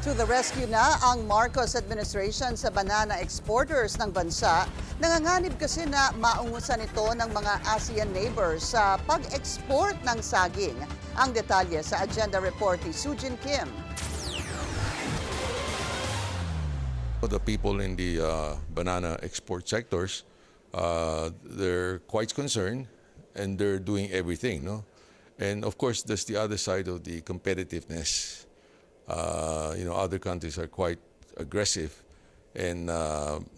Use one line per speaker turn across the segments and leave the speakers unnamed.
To the rescue na ang Marcos administration sa banana exporters ng bansa. Nanganganib kasi na maungusan ito ng mga ASEAN neighbors sa pag-export ng saging. Ang detalye sa agenda report ni Sujin Kim.
The people in the banana export sectors, they're quite concerned and they're doing everything, no? And of course, there's the other side of the competitiveness. Other countries are quite aggressive and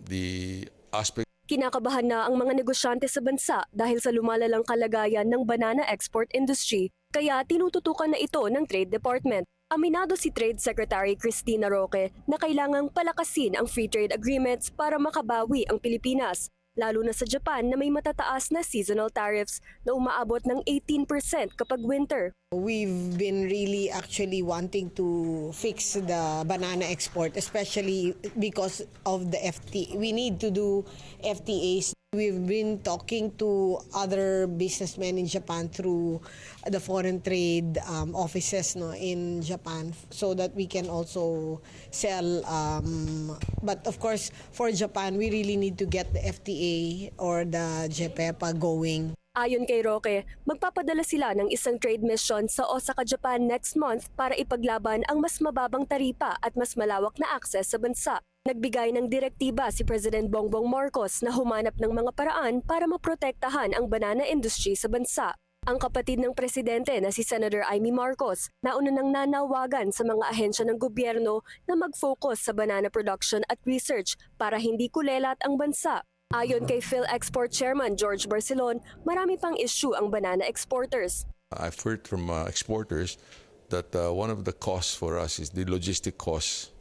the aspect.
Kinakabahan na ang mga negosyante sa bansa dahil sa lumalalang kalagayan ng banana export industry, kaya tinututukan na ito ng Trade Department. Aminado si Trade Secretary Cristina Roque na kailangang palakasin ang free trade agreements para makabawi ang Pilipinas, lalo na sa Japan na may matataas na seasonal tariffs na umaabot ng 18% kapag winter.
We've been really actually wanting to fix the banana export, especially because of the FTA. We need to do FTAs. We've been talking to other businessmen in Japan through the foreign trade offices in Japan so that we can also sell. But of course, for Japan, we really need to get the FTA or the JPEPA going.
Ayon kay Roque, magpapadala sila ng isang trade mission sa Osaka, Japan next month para ipaglaban ang mas mababang taripa at mas malawak na akses sa bansa. Nagbigay ng direktiba si President Bongbong Marcos na humanap ng mga paraan para maprotektahan ang banana industry sa bansa. Ang kapatid ng presidente na si Senator Amy Marcos nauna nang nanawagan sa mga ahensya ng gobyerno na mag-focus sa banana production at research para hindi kulelat ang bansa. Ayon kay PhilExport Chairman George Barcelon, marami pang issue ang banana exporters.
I've heard from exporters that one of the costs for us is the logistic cost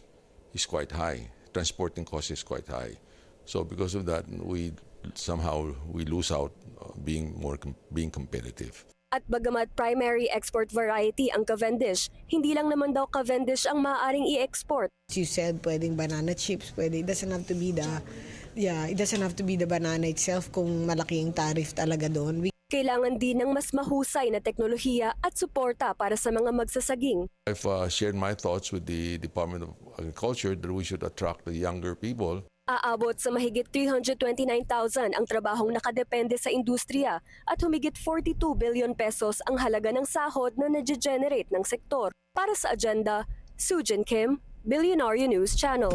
is quite high. Transporting cost is quite high. So because of that, we lose out being competitive.
At bagamat primary export variety ang Cavendish, hindi lang naman daw Cavendish ang maaaring i-export.
As you said, pwedeng banana chips, it doesn't have to be the banana itself kung malaki ang tariff talaga doon.
Kailangan din ng mas mahusay na teknolohiya at suporta para sa mga magsasaging.
I've shared my thoughts with the Department of Agriculture that we should attract the younger people.
Aabot sa mahigit 329,000 ang trabahong nakadepende sa industriya at humigit 42 billion pesos ang halaga ng sahod na nage-generate ng sektor. Para sa agenda, Sujin Kim, Billionaire News Channel.